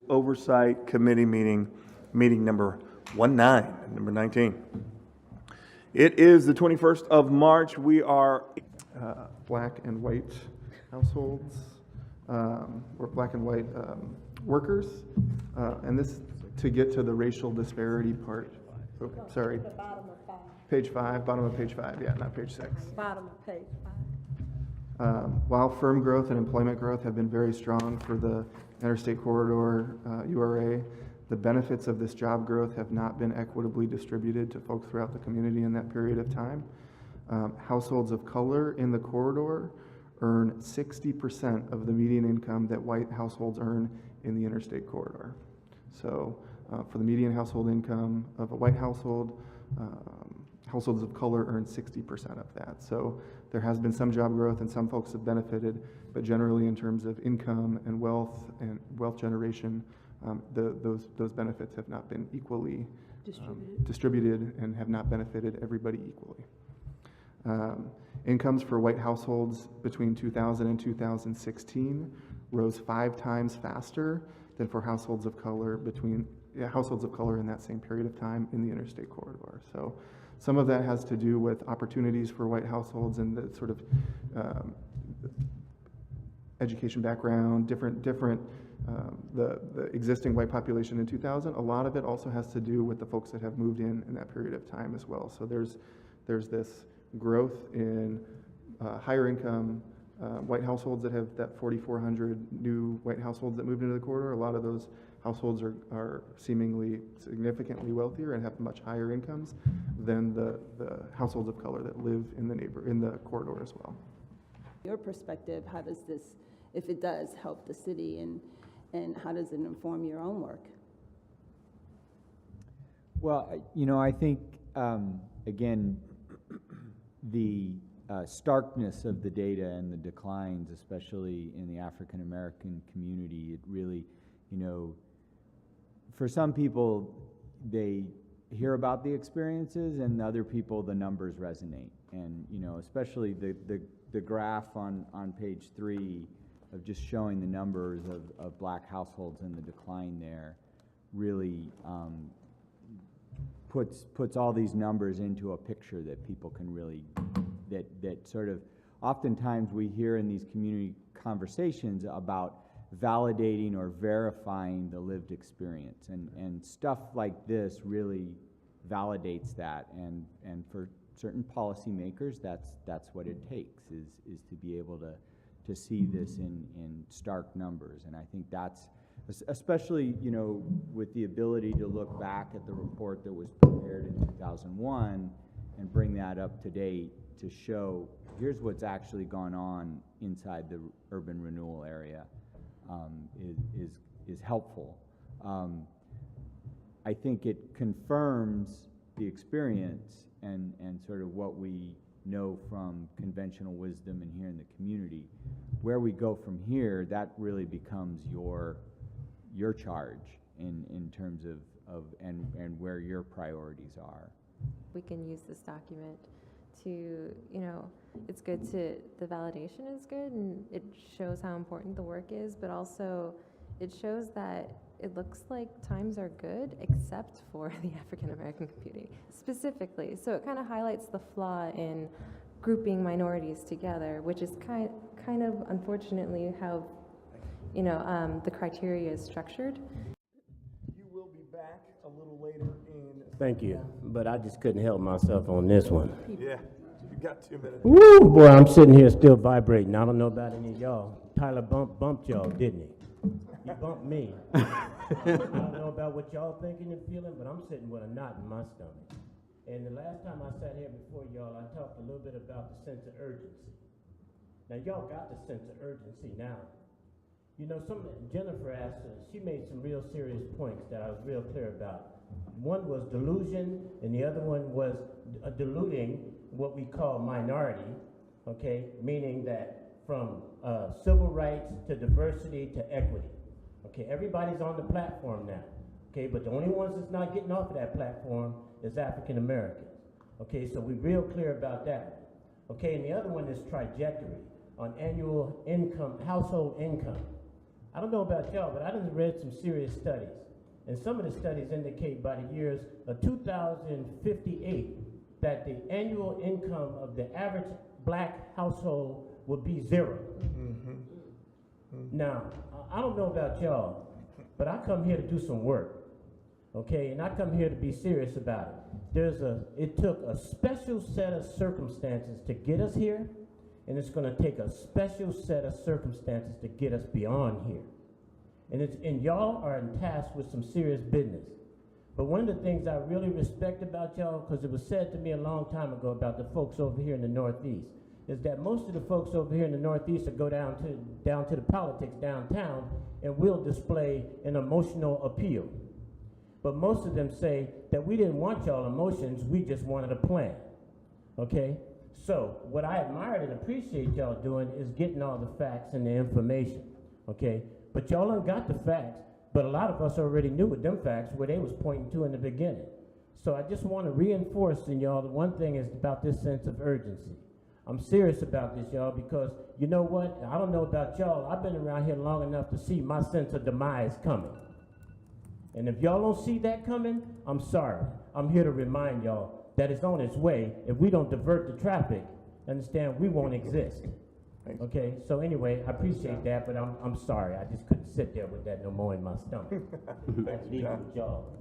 Oversight Committee meeting number 19. It is the 21st of March. We are black and white households, or black and white workers, and this to get to the racial disparity part. Okay, sorry. The bottom of 5. Page 5, bottom of page 5, yeah, not page 6. Bottom of page 5. While firm growth and employment growth have been very strong for the Interstate Corridor URA, the benefits of this job growth have not been equitably distributed to folks throughout the community in that period of time. Households of color in the corridor earn 60% of the median income that white households earn in the Interstate Corridor. So for the median household income of a white household, households of color earn 60% of that. So there has been some job growth and some folks have benefited, but generally in terms of income and wealth generation, those benefits have not been equally distributed and have not benefited everybody equally. Incomes for white households between 2000 and 2016 rose 5 times faster than for households of color in that same period of time in the Interstate Corridor. So some of that has to do with opportunities for white households and the sort of education background, the existing white population in 2000. A lot of it also has to do with the folks that have moved in that period of time as well. So there's this growth in higher income white households that have that 4,400 new white households that moved into the corridor. A lot of those households are seemingly significantly wealthier and have much higher incomes than the households of color that live in the corridor as well. Your perspective, how does this, if it does, help the city, and how does it inform your own work? Well, I think, again, the starkness of the data and the declines, especially in the African American community, it really, for some people, they hear about the experiences, and other people, the numbers resonate. And, especially the graph on page 3 of just showing the numbers of black households and the decline there really puts all these numbers into a picture that people can really, that sort of, oftentimes we hear in these community conversations about validating or verifying the lived experience, and stuff like this really validates that, and for certain policymakers, that's what it takes, is to be able to see this in stark numbers. And I think that's, especially, with the ability to look back at the report that was prepared in 2001 and bring that up to date to show, here's what's actually gone on inside the urban renewal area, is helpful. I think it confirms the experience and sort of what we know from conventional wisdom and here in the community. Where we go from here, that really becomes your charge in terms of and where your priorities are. We can use this document to, it's good to, the validation is good, and it shows how important the work is, but also it shows that it looks like times are good except for the African American community specifically. So it kind of highlights the flaw in grouping minorities together, which is kind of unfortunately how the criteria is structured. You will be back a little later in. Thank you, but I just couldn't help myself on this one. Yeah, you got 2 minutes. Woo, boy, I'm sitting here still vibrating. I don't know about any of y'all. Tyler bumped y'all, didn't he? He bumped me. I don't know about what y'all thinking and feeling, but I'm sitting with a knot in my stomach. And the last time I sat here before y'all, I talked a little bit about the sense of urgency. Now, y'all got the sense of urgency now. Jennifer asked, she made some real serious points that I was real clear about. One was delusion, and the other one was diluting what we call minority, okay, meaning that from civil rights to diversity to equity. Okay, everybody's on the platform now. Okay, but the only ones that's not getting off of that platform is African Americans. Okay, so we're real clear about that. Okay, and the other one is trajectory on annual income, household income. I don't know about y'all, but I done read some serious studies. And some of the studies indicate by the years of 2058 that the annual income of the average black household would be 0. Now, I don't know about y'all, but I come here to do some work, okay? And I come here to be serious about it. It took a special set of circumstances to get us here, and it's gonna take a special set of circumstances to get us beyond here. And y'all are in task with some serious business. But one of the things I really respect about y'all, because it was said to me a long time ago about the folks over here in the Northeast, is that most of the folks over here in the Northeast that go down to the politics downtown and will display an emotional appeal. But most of them say that we didn't want y'all emotions, we just wanted a plan, okay? So what I admired and appreciate y'all doing is getting all the facts and the information, okay? But y'all done got the facts, but a lot of us already knew what them facts where they was pointing to in the beginning. So I just want to reinforce in y'all the one thing is about this sense of urgency. I'm serious about this, y'all, because you know what? I don't know about y'all. I've been around here long enough to see my sense of demise coming. And if y'all don't see that coming, I'm sorry. I'm here to remind y'all that it's on its way. If we don't divert the traffic, understand, we won't exist. Thanks. Okay, so anyway, I appreciate that, but I'm sorry. I just couldn't sit there with that no more in my stomach. I have to leave it with y'all.